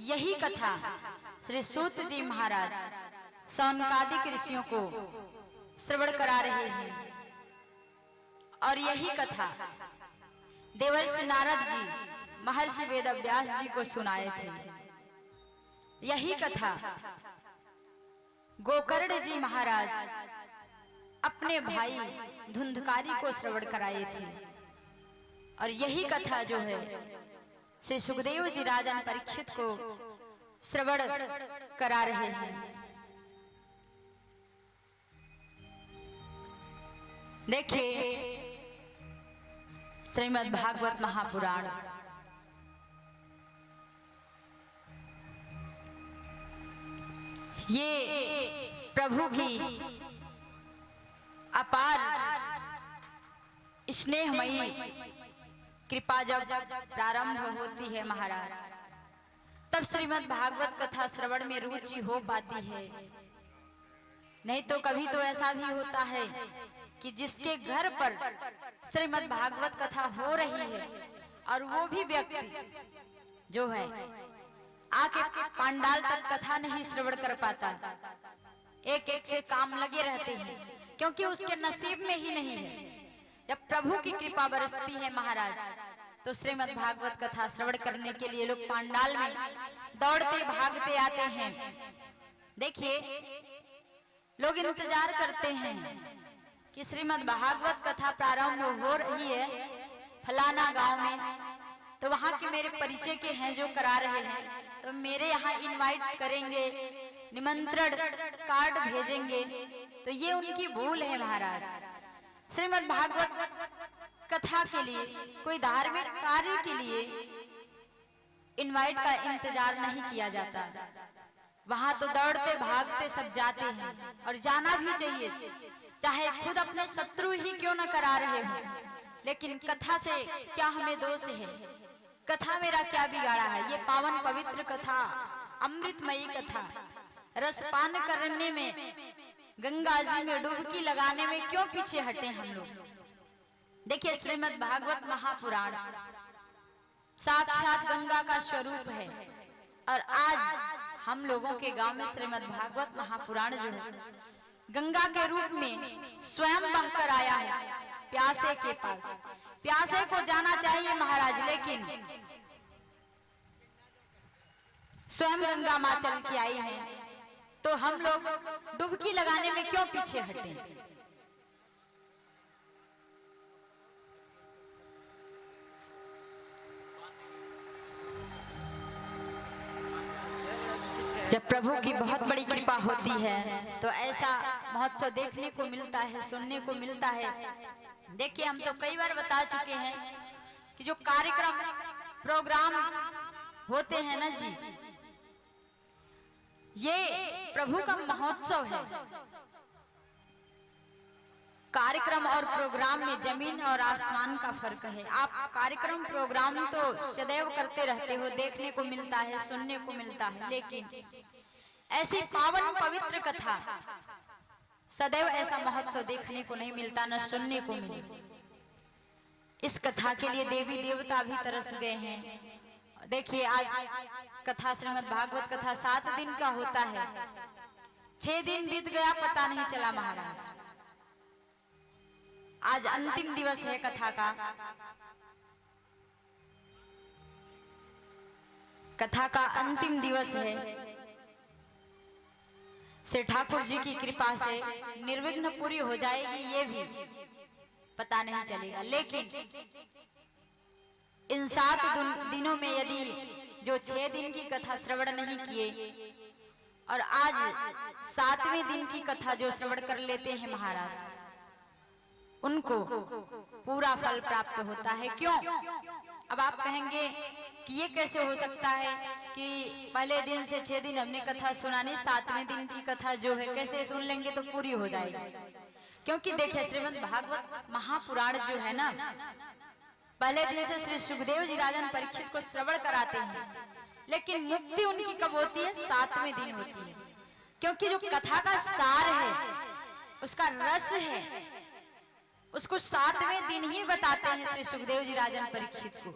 यही कथा श्री सूत जी महाराज सौनकादिक ऋषियों को श्रवण करा रहे हैं। और यही कथा देवर्षि नारद जी महर्षि वेदव्यास जी को सुनाए थे। यही कथा गोकर्ण जी महाराज अपने भाई धुंधकारी को श्रवण कराए थे। और यही कथा जो है श्री सुखदेव जी राजन परीक्षित को श्रवण करा रहे हैं। देखिए श्रीमद् भागवत महापुराण ये प्रभु की अपार स्नेहमयी कृपा जब प्रारंभ होती है महाराज, तब श्रीमद् भागवत कथा श्रवण में रुचि हो पाती है। नहीं तो कभी तो ऐसा भी होता है कि जिसके घर पर श्रीमद् भागवत कथा हो रही है और वो भी व्यक्ति जो है आके पांडाल तक कथा नहीं श्रवण कर पाता, एक एक से काम लगे रहते हैं, क्योंकि उसके नसीब में ही नहीं है। जब प्रभु की कृपा बरसती है महाराज, तो श्रीमद् भागवत कथा श्रवण करने के लिए लोग पांडाल में दौड़ते भागते आते हैं। देखिए लोग इंतजार करते हैं कि श्रीमद् भागवत कथा प्रारंभ हो रही है फलाना गांव में, तो वहां के मेरे परिचय के हैं जो करा रहे हैं, तो मेरे यहाँ इनवाइट करेंगे, निमंत्रण कार्ड भेजेंगे। तो ये उनकी भूल है महाराज। श्रीमद् भागवत कथा के लिए, कोई धार्मिक कार्य के लिए इनवाइट का इंतजार नहीं किया जाता। वहां तो दौड़ते भागते सब जाते हैं, और जाना भी चाहिए, चाहे खुद अपने शत्रु ही क्यों न करा रहे हो। लेकिन कथा से क्या हमें दोष है? कथा मेरा क्या बिगाड़ा है? ये पावन पवित्र कथा, अमृतमयी कथा, रसपान करने में, गंगा जी में डुबकी लगाने में क्यों पीछे हटे हम लोग? देखिए श्रीमद् भागवत महापुराण साक्षात गंगा का स्वरूप है, और आज हम लोगों के गांव में श्रीमद् भागवत महापुराण जो है गंगा के रूप में स्वयं बहकर आया है प्यासे के पास। प्यासे को जाना चाहिए महाराज, लेकिन स्वयं गंगा मां चल के आई है, तो हम लोग डुबकी लगाने में क्यों पीछे हटे? जब प्रभु की बहुत बड़ी कृपा होती है तो ऐसा महोत्सव देखने को मिलता है, सुनने को मिलता है। देखिए हम तो कई बार बता चुके हैं कि जो कार्यक्रम प्रोग्राम होते हैं ना जी, ये प्रभु का महोत्सव है। कार्यक्रम और प्रोग्राम में जमीन और आसमान का फर्क है। आप कार्यक्रम प्रोग्राम तो सदैव करते रहते हो, देखने को मिलता है, सुनने को मिलता है, लेकिन ऐसी पावन पवित्र कथा सदैव ऐसा महोत्सव देखने को नहीं मिलता, न सुनने को मिले। इस कथा के लिए देवी देवता भी तरस गए हैं। देखिए आज कथा श्रीमद् भागवत कथा 7 दिन का होता है, 6 दिन बीत गया पता नहीं चला महाराज। आज अंतिम दिवस है कथा का। कथा का अंतिम दिवस है। श्री ठाकुर जी की कृपा से निर्विघ्न पूरी हो जाएगी, ये भी पता नहीं चलेगा। लेकिन इन 7 दिनों में यदि जो 6 दिन की कथा श्रवण नहीं किए और आज 7वें दिन की कथा जो श्रवण कर लेते हैं महाराज, उनको पूरा फल प्राप्त होता है। क्यों? अब आप कहेंगे कि ये कैसे हो सकता है कि पहले दिन से 6 दिन हमने कथा सुनानी, 7वें दिन की कथा जो है कैसे सुन लेंगे तो पूरी हो जाएगी? क्योंकि देखिए श्रीमद् भागवत महापुराण जो है ना, पहले दिन से श्री सुखदेव जी राजन परीक्षित को श्रवण कराते हैं, लेकिन मुक्ति उनकी कब होती है? 7वें दिन होती है। क्योंकि जो कथा का सार है, उसका रस है, उसको 7वें दिन ही बताते हैं श्री सुखदेव जी राजन परीक्षित को,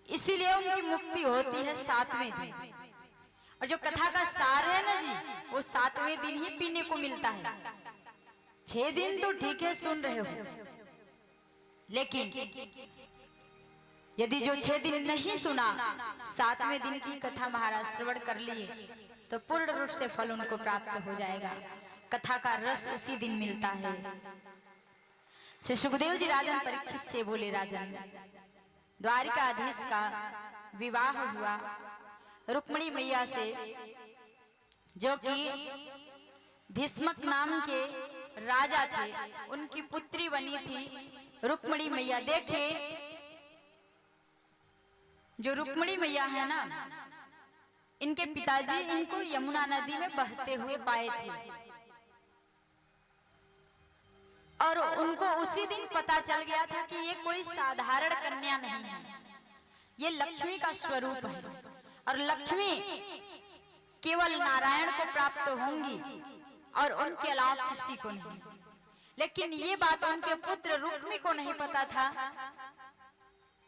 इसीलिए उनकी मुक्ति होती है 7वें दिन। और जो कथा का सार है ना जी, वो 7वें दिन ही पीने को मिलता है। 6 दिन तो ठीक है सुन रहे हो, लेकिन यदि जो 6 दिन नहीं सुना, 7वें दिन की कथा महाराज श्रवण कर लिए तो पूर्ण रूप से फल उनको प्राप्त हो जाएगा। कथा का रस उसी दिन मिलता है। श्री सुखदेव जी राजन परीक्षित से बोले, राजन द्वारिकाधीश का विवाह हुआ रुक्मिणी मैया से, जो कि भीष्मक नाम के राजा थे, उनकी पुत्री बनी थी रुक्मिणी मैया। देखे जो रुक्मिणी मैया है ना, इनके पिताजी इनको यमुना नदी में बहते हुए पाए थे और उनको उसी दिन पता चल गया था कि ये कोई साधारण कन्या नहीं है, ये लक्ष्मी का स्वरूप है और लक्ष्मी केवल नारायण को प्राप्त होंगी और उनके अलावा किसी को नहीं। लेकिन ये बात उनके पुत्र रुक्मी को नहीं पता था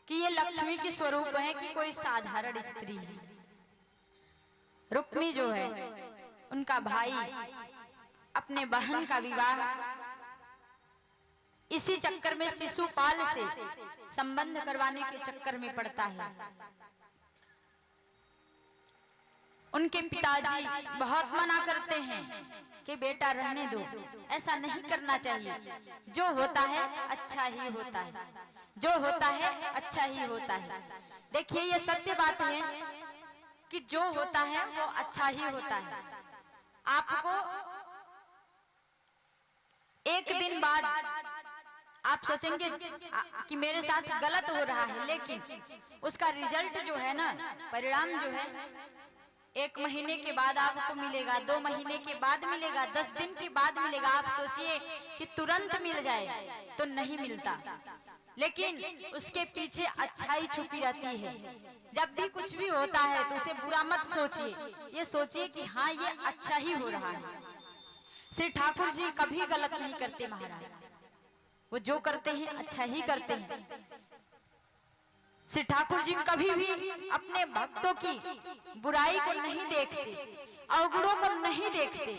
कि ये लक्ष्मी की स्वरूप है कि कोई साधारण स्त्री है। रुक्मी जो है, उनका भाई अपने बहन का विवाह इसी चक्कर में शिशुपाल से संबंध करवाने के चक्कर में पड़ता है। उनके पिताजी बहुत मना करते हैं कि बेटा रहने दो, ऐसा नहीं करना चाहिए। जो होता है अच्छा ही होता है, जो होता है अच्छा ही होता है। देखिए ये सत्य बात है कि जो होता है वो अच्छा ही होता है। आपको एक दिन बाद आप सोचेंगे कि मेरे साथ गलत हो रहा है, लेकिन उसका रिजल्ट जो है ना, परिणाम जो है 1 महीने के बाद आपको मिलेगा, 2 महीने के बाद मिलेगा, 10 दिन के बाद मिलेगा। आप सोचिए कि तुरंत मिल जाए तो नहीं मिलता, लेकिन उसके पीछे अच्छाई छुपी रहती है। जब भी कुछ भी होता है तो उसे बुरा मत सोचिए, ये सोचिए कि हाँ ये अच्छा ही हो रहा है। श्री ठाकुर जी कभी गलत नहीं करते महाराज, वो जो करते हैं अच्छा ही करते हैं। श्री ठाकुर जी कभी भी अपने भक्तों की बुराई को नहीं देखते, अवगुणों को नहीं देखते।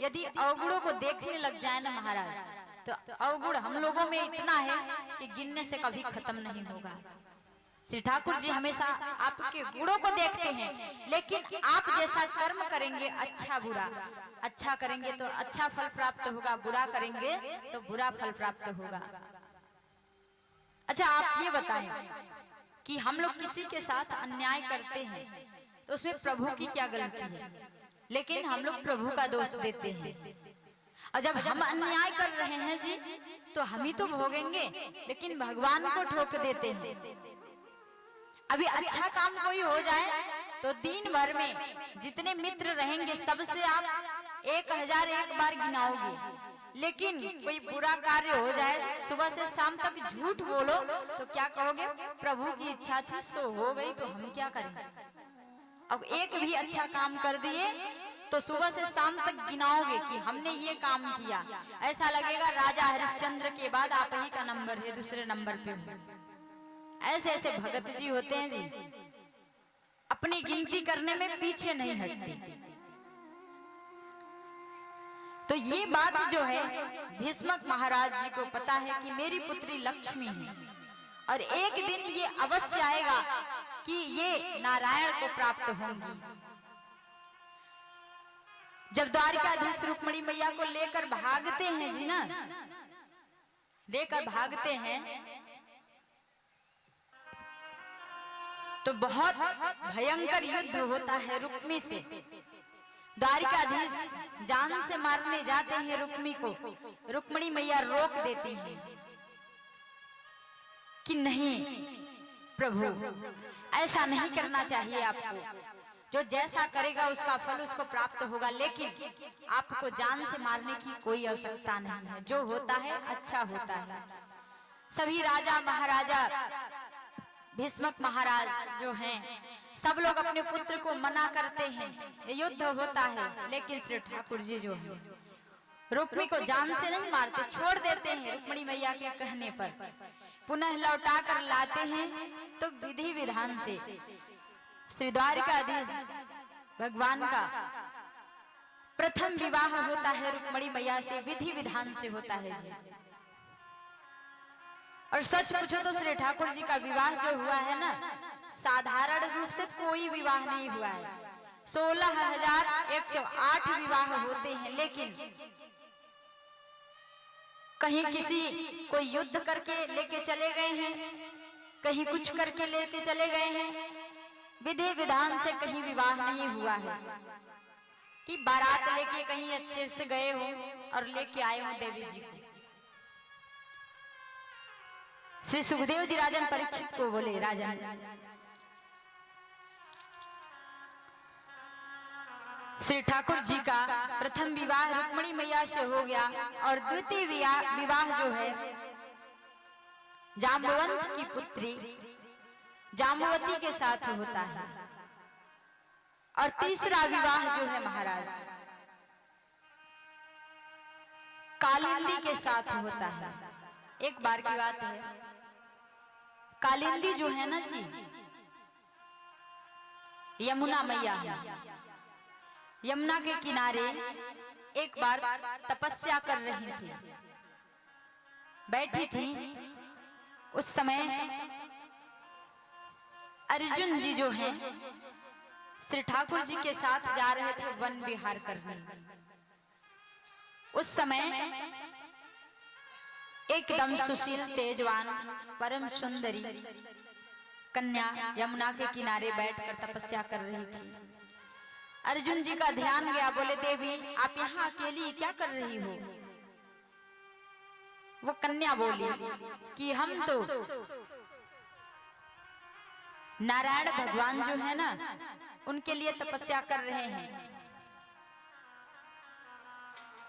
यदि अवगुणों को देखने लग जाए ना महाराज, तो अवगुण हम लोगों में इतना है कि गिनने से कभी खत्म नहीं होगा। श्री ठाकुर जी हमेशा आपके गुणों को देखते हैं, लेकिन आप जैसा कर्म करेंगे, अच्छा बुरा, अच्छा करेंगे तो अच्छा फल प्राप्त होगा, बुरा करेंगे तो बुरा फल प्राप्त होगा। अच्छा आप ये बताएं कि हम लोग किसी के साथ अन्याय करते हैं तो उसमें प्रभु की क्या गलती है, लेकिन हम लोग प्रभु का दोष देते हैं। और जब हम अन्याय कर रहे हैं जी, तो हम ही तो भोगेंगे, लेकिन भगवान को ठोक देते हैं। अभी अच्छा काम कोई हो जाए तो दिन भर में जितने मित्र रहेंगे सबसे आप 1001 बार गिनाओगे, लेकिन कोई बुरा कार्य हो जाए, सुबह से शाम तक झूठ बोलो तो क्या कहोगे, प्रभु की इच्छा थी सो हो गई, तो हम क्या करें। अब एक भी अच्छा काम कर दिए तो सुबह से शाम तक गिनाओगे कि हमने ये काम किया, ऐसा लगेगा राजा हरिश्चंद्र के बाद आप ही का नंबर है, दूसरे नंबर पे हो। ऐसे ऐसे भगत जी होते हैं जी, अपनी गिनती करने में पीछे नहीं हटते। तो ये बात जो है भीष्मक महाराज जी को पता है कि मेरी पुत्री लक्ष्मी है और एक दिन ये अवश्य आएगा कि ये नारायण को प्राप्त होंगी। जब द्वारिकाधीश रुक्मिणी मैया को लेकर भागते हैं जी ना, लेकर भागते हैं तो बहुत भयंकर युद्ध होता है रुक्मी से। द्वारिकाधीश जान से मारने जाते हैं रुक्मी को, रुक्मिणी मैया रोक देती हैं कि नहीं प्रभु, ऐसा नहीं करना चाहिए आपको, जो जैसा करेगा उसका फल उसको प्राप्त होगा, लेकिन आपको जान से मारने की कोई आवश्यकता नहीं है, जो होता है अच्छा होता है। सभी राजा महाराजा, भीष्मक महाराज जो हैं, सब लोग अपने पुत्र को मना करते हैं, युद्ध होता है, लेकिन श्री ठाकुर जी जो है रुक्मी को जान से नहीं मारते, छोड़ देते हैं। रुक्मिणी मैया के कहने पर पुनः लौटा कर लाते हैं तो विधि विधान से श्री द्वारिकाधीश भगवान का प्रथम विवाह होता है रुक्मिणी मैया से, विधि विधान से होता है जी। और सच पूछो तो श्री ठाकुर जी का विवाह जो हुआ है ना, साधारण रूप से कोई विवाह नहीं हुआ है। 16,108 विवाह होते हैं, लेकिन कहीं किसी कोई युद्ध करके लेके चले गए हैं, कहीं कुछ करके लेके चले गए हैं। विधि विधान से कहीं विवाह नहीं हुआ है कि बारात लेके कहीं अच्छे से गए हो और लेके आए हो देवी जी को। श्री सुखदेव जी राजन परीक्षित को बोले, राजन श्री ठाकुर जी का प्रथम विवाह रुक्मिणी मैया से हो गया और द्वितीय विवाह जो है जाम्बवंत की पुत्री जाम्बवती के साथ होता है। और तीसरा विवाह जो है महाराज कालिंदी के साथ होता है। एक बार की बात है, कालिंदी जो है ना जी, यमुना मैया है। यमुना के किनारे एक बार तपस्या कर रही थी, बैठी थी। उस समय अर्जुन जी जो हैं श्री ठाकुर जी के साथ जा रहे थे वन विहार करने। उस समय एकदम सुशील तेजवान परम सुंदरी कन्या यमुना के किनारे बैठकर तपस्या कर रही थी। अर्जुन जी का ध्यान गया, बोले देवी आप यहाँ अकेली क्या कर रही हो? वो कन्या बोली कि हम तो नारायण भगवान जो है ना उनके लिए तपस्या कर रहे हैं।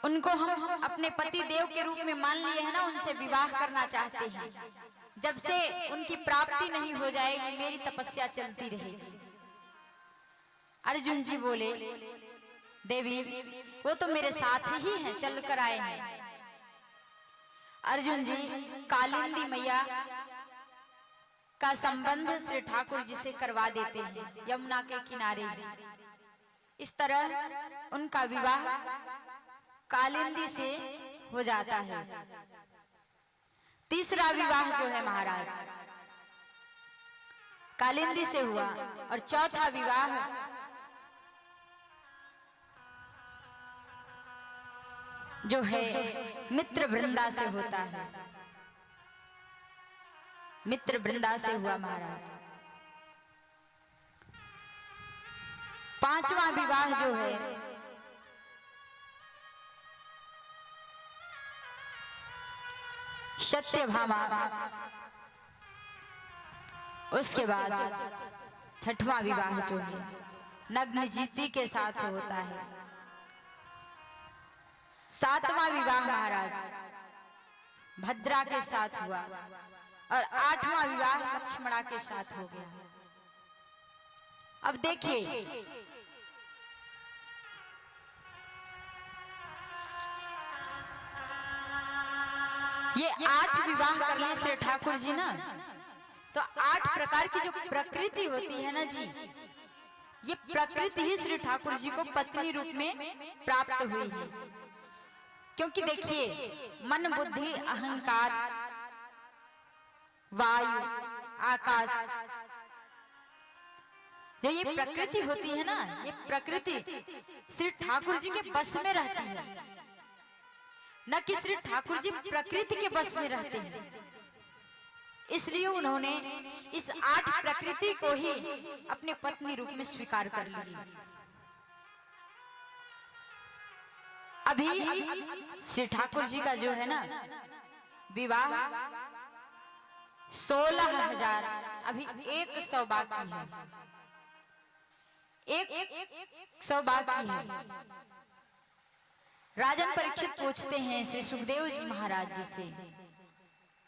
उनको हम अपने पति देव के रूप में मान लिए हैं ना, उनसे विवाह करना चाहते हैं। जब से उनकी प्राप्ति नहीं हो जाएगी मेरी तपस्या चलती रहेगी। अर्जुन जी बोले देवी वो तो मेरे साथ ही हैं, चल कर आए हैं। अर्जुन जी कालिंदी मैया का संबंध श्री ठाकुर जी से करवा देते हैं यमुना के किनारे। इस तरह उनका विवाह कालिंदी से हो जाता है। तीसरा विवाह जो है महाराज कालिंदी से हुआ और चौथा विवाह जो है मित्र वृंदा से होता है। मित्र वृंदा से हुआ महाराज। पांचवा विवाह जो है सत्यभामा। उसके बाद छठवां विवाह जो है नग्नजीती के साथ होता है। सातवां विवाह महाराज भद्रा के साथ हुआ और आठवां विवाह लक्ष्मणा के साथ हो गया। अब देखिए ये 8 विवाह कर लिए श्री ठाकुर जी ना, तो 8 प्रकार की जो प्रकृति होती है ना जी, ये प्रकृति ही श्री ठाकुर जी को पत्नी रूप में प्राप्त हुई है। क्योंकि देखिए मन बुद्धि अहंकार वायु आकाश जो ये प्रकृति होती है ना, ये प्रकृति श्री ठाकुर जी के बस में रहती है, न कि श्री ठाकुर जी प्रकृति के बस में रहते हैं। इसलिए उन्होंने इस 8 प्रकृति को ही अपने पत्नी रूप में स्वीकार कर लिया। अभी श्री ठाकुर जी का जो है ना विवाह 16,000 अभी 100 बाकी है, 100 बाकी है। राजन परीक्षित पूछते हैं श्री सुखदेव जी महाराज जी से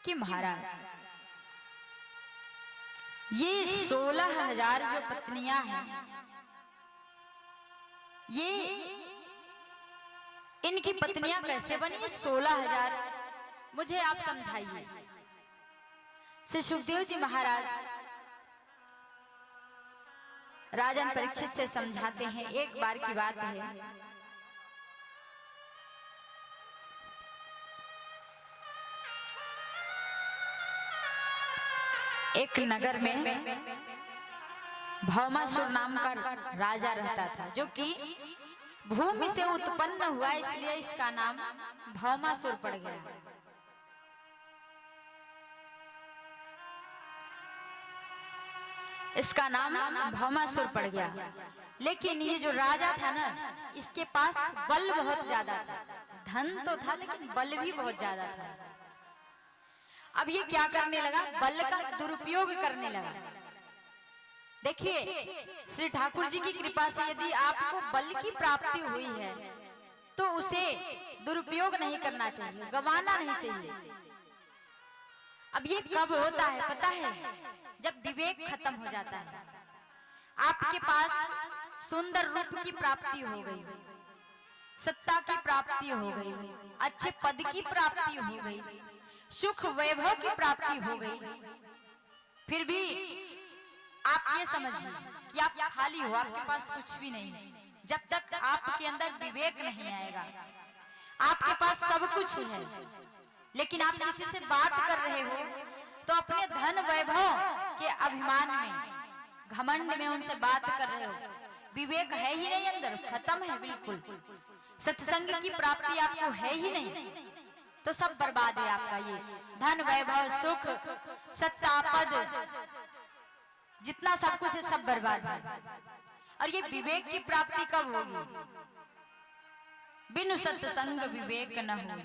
कि महाराज ये 16,000 जो पत्नियां हैं, ये इनकी पत्नियां कैसे बनी? 16,000 मुझे आप समझाइए। श्री सुखदेव जी महाराज राजन परीक्षित से समझाते हैं। एक बार की बात है, एक नगर में भौमासुर नाम का राजा रहता था, जो कि भूमि से उत्पन्न हुआ, इसलिए इसका नाम भौमासुर पड़ गया। इसका नाम भौमासुर पड़ गया। लेकिन ये जो राजा था ना, इसके पास बल बहुत ज्यादा था। धन तो था लेकिन बल भी बहुत ज्यादा था। अब ये क्या करने लगा, बल का दुरुपयोग करने लगा। देखिए, श्री ठाकुर जी की कृपा से यदि आपको बल की प्राप्ति हुई है तो उसे दुरुपयोग नहीं करना चाहिए, गंवाना नहीं चाहिए। अब ये कब होता है पता है, जब विवेक खत्म हो जाता है। आपके पास सुंदर रूप की प्राप्ति हो गई, सत्ता की प्राप्ति हो गई, अच्छे पद की प्राप्ति हो गई, सुख वैभव की प्राप्ति हो गई, फिर भी आप ये समझिए कि आप खाली हो, आपके पास कुछ भी नहीं। जब तक आपके अंदर विवेक नहीं आएगा, आपके पास सब कुछ है, लेकिन आप किसी से बात कर रहे हो तो अपने धन वैभव के अभिमान में, घमंड में उनसे बात कर रहे हो। विवेक है ही नहीं अंदर, खत्म है बिल्कुल। सत्संग की प्राप्ति आपको है ही नहीं, तो सब बर्बाद है आपका। ये धन वैभव सुख सत्ता पद जितना सब कुछ है, सब बर्बाद है। और ये विवेक की प्राप्ति कब होगी? बिनु सत्संग विवेक न हो।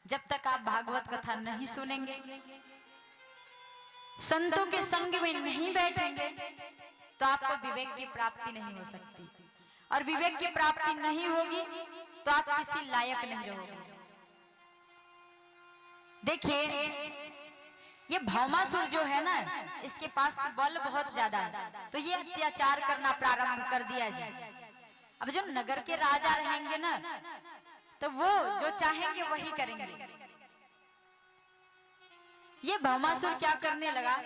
जब तक आप भागवत कथा नहीं सुनेंगे, संतों के संग में नहीं बैठेंगे, तो आपको विवेक की प्राप्ति नहीं हो सकती। और विवेक की प्राप्ति नहीं होगी तो आप किसी लायक नहीं रहोगे। देखिए, ये भौमासुर जो है ना, इसके पास बल बहुत ज्यादा है, तो ये अत्याचार करना प्रारंभ कर दिया जी। अब जो नगर के राजा रहेंगे ना, तो वो जो चाहेंगे वही करेंगे। ये भौमासुर क्या करने लगा,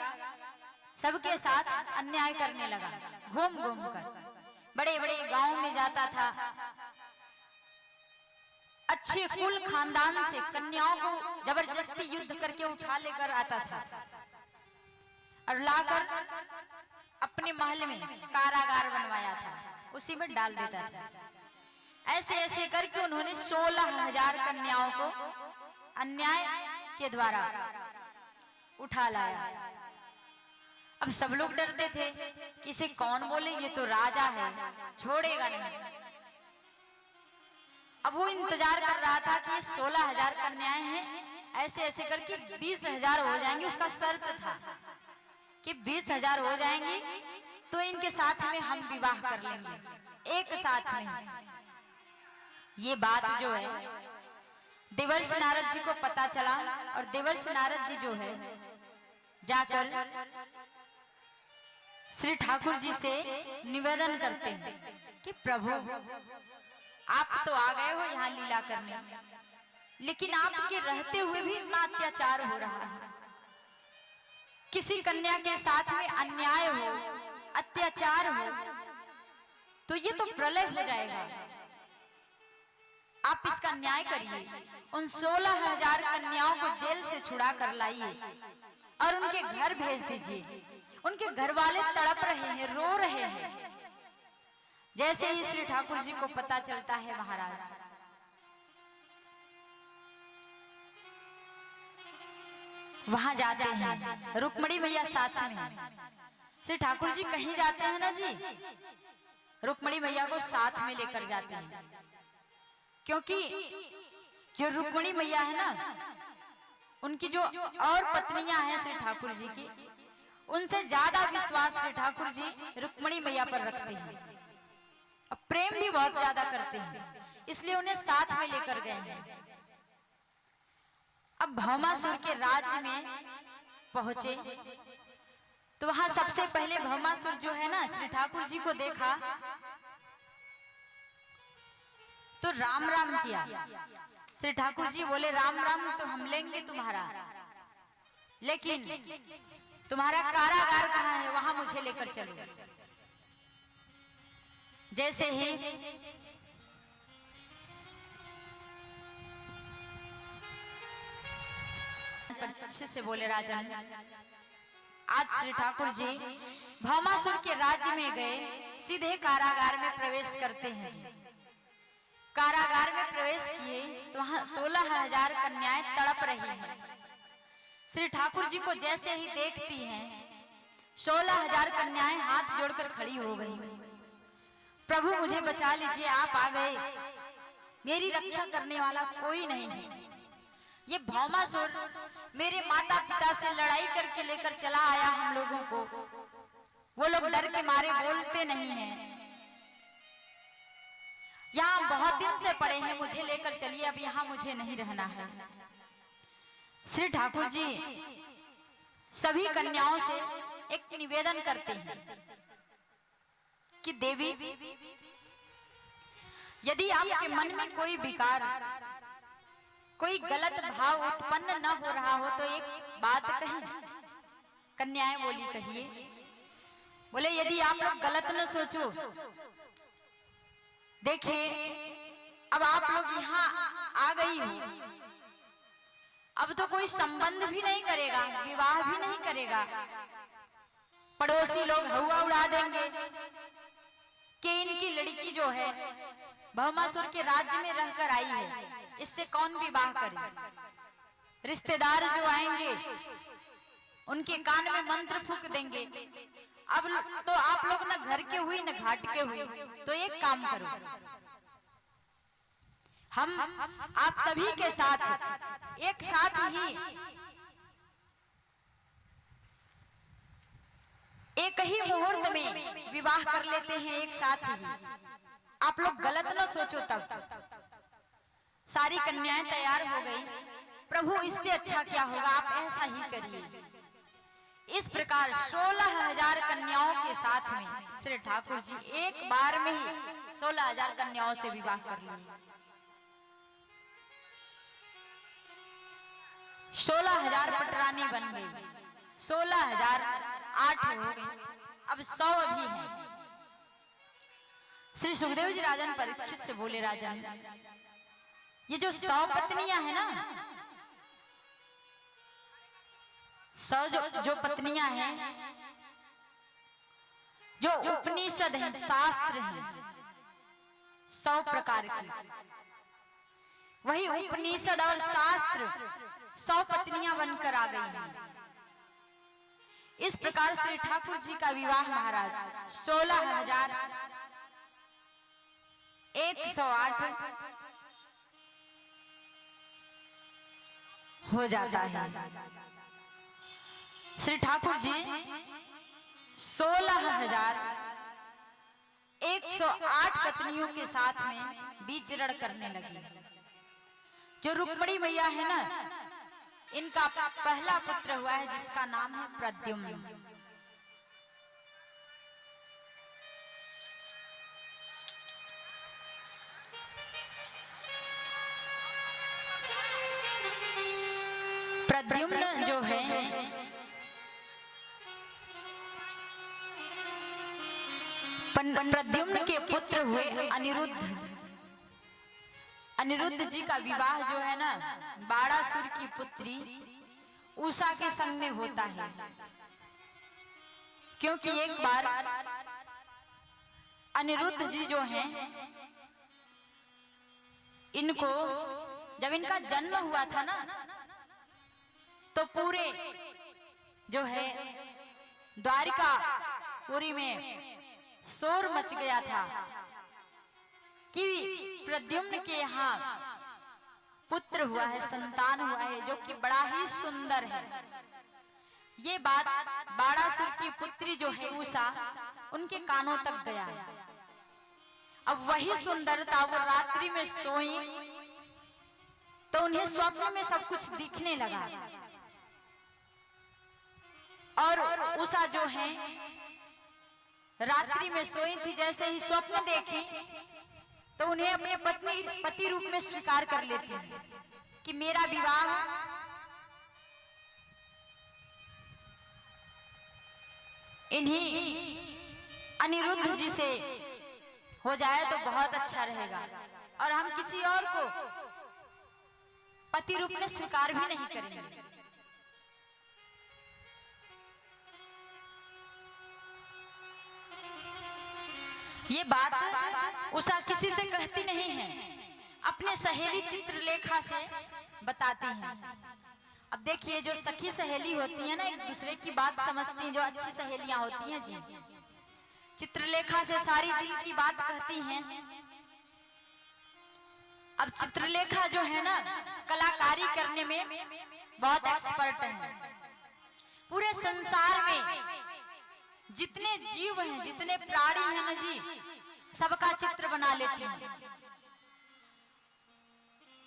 सबके साथ अन्याय करने लगा। घूम घूम कर बड़े बड़े गांव में जाता था, अच्छे कुल खानदान से कन्याओं को जबरदस्ती युद्ध करके उठा लेकर आता था और लाकर अपने महल में कारागार बनवाया था, उसी में डाल देता था। ऐसे ऐसे करके उन्होंने 16,000 कन्याओं को अन्याय के द्वारा उठा लाया। अब सब लोग डरते थे कि इसे कौन बोले, ये तो राजा है, छोड़ेगा नहीं। अब वो इंतजार कर रहा था कि 16,000 कन्याएं हैं, ऐसे ऐसे करके 20,000 हो जाएंगे। उसका शर्त था कि 20,000 हो जाएंगे तो इनके साथ में हम विवाह कर लेंगे एक साथ में। ये बात जो है देवर्षि नारद जी को पता चला, और देवर्षि नारद जी जो है जाकर श्री ठाकुर जी से निवेदन करते हैं कि प्रभु, आप तो आ गए हो यहाँ लीला करने, लेकिन आपके रहते हुए भी इतना अत्याचार हो रहा है। किसी कन्या के साथ में अन्याय हो, अत्याचार हो, तो ये तो प्रलय हो जाएगा। आप इसका न्याय करिए। उन 16,000 कन्याओं को जेल से छुड़ा कर लाइए और उनके घर भेज दीजिए। उनके घर वाले तड़प रहे हैं, रो रहे हैं। जैसे ही श्री ठाकुर जी को पता चलता है, महाराज वहां जाते हैं, रुक्मणी मैया साथ में। श्री ठाकुर जी कहीं जाते हैं ना जी, रुक्मणी मैया को साथ में लेकर जाते हैं, क्योंकि जो रुक्मणी मैया है ना, उनकी जो और पत्नियां हैं श्री ठाकुर जी की, उनसे ज्यादा विश्वास श्री ठाकुर जी रुक्मणी मैया पर रखते हैं और प्रेम भी बहुत ज्यादा करते हैं, इसलिए उन्हें साथ में लेकर गए हैं। अब भौमासुर के राज्य में पहुंचे तो वहां सबसे पहले भौमासुर जो है ना, श्री ठाकुर जी को देखा तो राम राम किया। श्री ठाकुर जी बोले, राम राम तो हम लेंगे तुम्हारा, लेकिन तुम्हारा कारागार कहाँ है, वहां मुझे लेकर चलो। जैसे ही अच्छे से बोले राजन, आज श्री ठाकुर जी भौमासुर के राज्य में गए, सीधे कारागार में प्रवेश करते हैं। कारागार में प्रवेश किए तो वहां 16,000 कन्याएं तड़प रही हैं। श्री ठाकुर जी को जैसे ही देखती हैं 16,000 कन्याएं हाथ जोड़कर खड़ी हो गई। प्रभु मुझे बचा लीजिए, आप आ गए, मेरी रक्षा करने वाला कोई नहीं है। ये भौमासुर मेरे माता पिता से लड़ाई करके लेकर चला आया हम लोगों को, वो लोग डर के मारे बोलते नहीं हैं। यहाँ बहुत दिन से पड़े हैं, मुझे लेकर चलिए, अब यहाँ मुझे नहीं रहना है। श्री ठाकुर जी सभी कन्याओं से एक निवेदन करते हैं कि देवी, यदि आपके मन में कोई विकार, कोई गलत भाव उत्पन्न न हो रहा हो तो एक बात कहें। कन्याएं बोली, कहिए। बोले यदि आप लोग गलत न सोचो, देखिए अब आप लोग यहाँ आ गई हो, अब तो कोई संबंध भी नहीं करेगा, विवाह भी नहीं करेगा, पड़ोसी लोग हवा उड़ा देंगे कि इनकी लड़की जो है भौमासुर के राज्य में रहकर आई है, इससे कौन विवाह करे। रिश्तेदार जो आएंगे उनके कान में मंत्र फूंक देंगे। अब तो आप लोग न घर के हुई न घाट के हुई, तो एक काम करो, हम आप सभी के साथ एक साथ ही एक ही मुहूर्त में विवाह कर लेते हैं, एक साथ ही। आप लोग गलत न सोचो। तब सारी कन्याएं तैयार हो गई। प्रभु इससे अच्छा क्या होगा, आप ऐसा ही करिए। इस प्रकार 16,000 कन्याओं के साथ में श्री ठाकुर जी एक बार में ही 16,000 कन्याओं से विवाह कर लिए। 16,000 पटरानी बन गई, 16,008 हो गई, अब 100 अभी हैं। श्री सुखदेव जी राजन परीक्षित से बोले, राजन ये जो 100 पत्नियां हैं ना, 100 जो पत्नियां हैं, जो उपनिषद हैं, शास्त्र हैं 100 प्रकार की, वही उपनिषद और शास्त्र 100 पत्नियां बनकर आ गई हैं। इस प्रकार श्री ठाकुर जी का विवाह महाराज 16,108 हो जाता है। श्री ठाकुर जी 16,108 पत्नियों के साथ में विचरण करने लगे। जो रुक्मिणी मैया है ना, इनका पहला पुत्र हुआ है जिसका नाम है प्रद्युम्न। प्रद्युम्न जो है प्रद्युम्न के पुत्र हुए अनिरुद्ध। अनिरुद्ध जी का विवाह जो है ना बाड़ासुर की पुत्री उषा के संग में होता है, क्योंकि एक बार अनिरुद्ध जी जो हैं, इनको जब इनका जन्म हुआ था ना, तो पूरे जो है द्वारिका पुरी में शोर मच गया था कि प्रद्युम्न के यहाँ पुत्र हुआ है, संतान हुआ है, जो कि बड़ा ही सुंदर है। ये बात बाड़ासुर की पुत्री जो है उषा, उनके कानों तक गया। अब वही सुंदरता वो रात्रि में सोई तो उन्हें स्वप्न में सब कुछ दिखने लगा। और उषा जो है रात्रि में सोई थी, जैसे ही स्वप्न देखी तो उन्हें अपने पति रूप में स्वीकार कर लेती है कि मेरा विवाह इन्हीं अनिरुद्ध जी से हो जाए तो बहुत अच्छा रहेगा, और हम किसी और को पति रूप में स्वीकार भी नहीं करेंगे। ये बात उषा किसी से कहती नहीं है, अपने सहेली चित्रलेखा से बताती है। अब देखिए, जो सखी सहेली होती है ना, एक दूसरे की बात समझती हैं, जो अच्छी सहेलियां होती हैं जी, चित्रलेखा से सारी दिल की बात कहती हैं। अब चित्रलेखा जो है ना, कलाकारी करने में बहुत एक्सपर्ट है। पूरे संसार में जितने जीव हैं, जितने प्राणी हैं ना जी, सबका चित्र बना लेती हैं।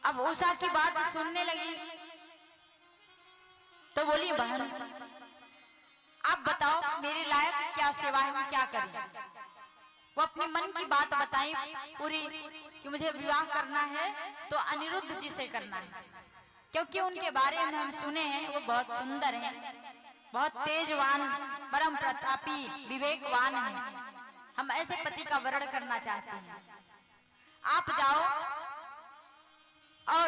अब उषा की बात सुनने लगी तो बोली, बहन आप बताओ मेरे लायक क्या सेवा है, मैं क्या करूं। वो अपने मन की बात बताई पूरी कि मुझे विवाह करना है तो अनिरुद्ध जी से करना है, क्योंकि उनके बारे में हम सुने हैं वो बहुत सुंदर हैं, बहुत तेजवान, परम प्रतापी, विवेकवान हैं। हम ऐसे पति का वरण करना चाहते हैं। आप जाओ और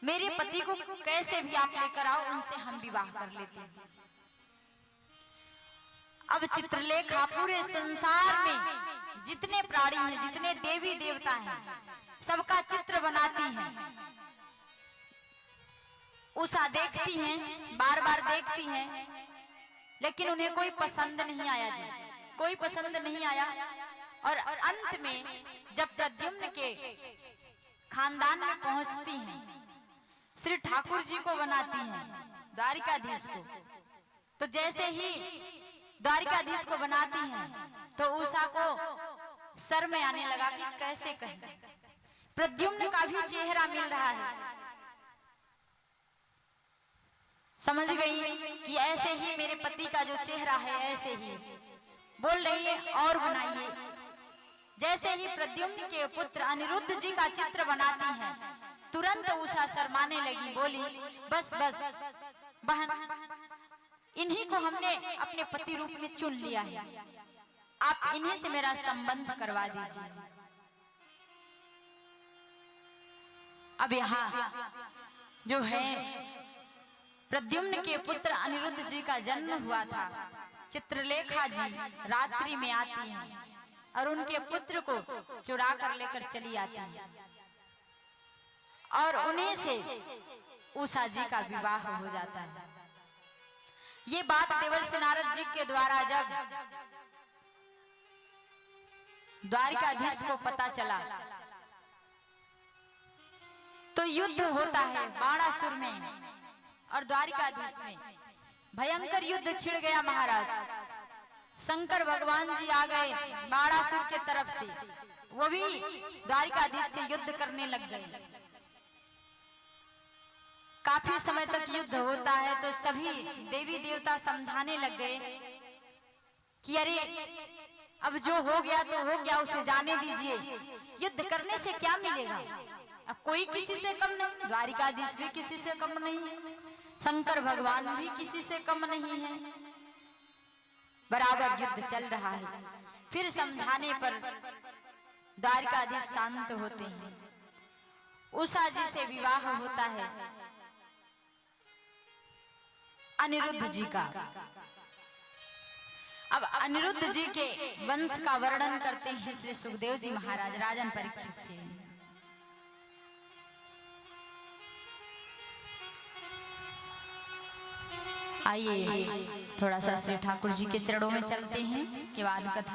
मेरे पति को कैसे भी आप लेकर आओ, उनसे हम विवाह कर लेते हैं। अब चित्रलेखा पूरे संसार में जितने प्राणी हैं, जितने देवी देवता हैं, सबका चित्र बनाती हैं। उषा देखती हैं, बार बार देखती हैं, लेकिन उन्हें कोई पसंद नहीं आया जी, कोई पसंद नहीं आया। और अंत में जब प्रद्युम्न के खानदान में पहुंचती हैं, श्री ठाकुर जी को बनाती हैं, द्वारिकाधीश को। तो जैसे ही द्वारिकाधीश को बनाती हैं तो उषा को सर में आने लगा कि कैसे कहें, प्रद्युम्न का भी चेहरा मिल रहा है। समझ गई कि ऐसे ही मेरे पति का जो चेहरा है ऐसे ही। बोल रही है और बनाइए। जैसे ही प्रद्युम्न के पुत्र अनिरुद्ध जी का चित्र बनाती हैं, तुरंत उषा शर्माने लगी, बोली, बस बस बहन, इन्हीं को हमने अपने पति रूप में चुन लिया है, आप इन्हीं से मेरा संबंध करवा दीजिए। अब यहाँ जो है प्रद्युम्न के पुत्र अनिरुद्ध जी का जन्म हुआ था। चित्रलेखा जी रात्रि में आती हैं और उनके पुत्र को चुरा कर लेकर चली आती हैं, और उन्हीं से उषा जी का विवाह हो जाता है। ये बात देवर्षि नारद जी के द्वारा जब द्वारिकाधीश को पता चला तो युद्ध होता है बाणासुर में और द्वारिकाधीश में। भयंकर युद्ध छिड़ गया महाराज। शंकर भगवान जी आ गए बाणासुर के तरफ से, वो भी द्वारिकाधीश से युद्ध करने लग गए। काफी समय तक युद्ध होता है तो सभी देवी देवता समझाने लग गए कि अरे अब जो हो गया तो हो गया, उसे जाने दीजिए, युद्ध करने से क्या मिलेगा। अब कोई किसी से कम नहीं, द्वारिकाधीश भी किसी से कम नहीं है, शंकर भगवान भी किसी से कम नहीं है, बराबर युद्ध चल रहा है। फिर समझाने पर द्वारिकाधीश शांत होते हैं। उषा जी से विवाह होता है अनिरुद्ध जी का। अब अनिरुद्ध जी के वंश का वर्णन करते हैं श्री सुखदेव जी महाराज राजन परीक्षित से। आइए थोड़ा सा श्री ठाकुर जी के चरणों में चलते हैं, इसके बाद कथा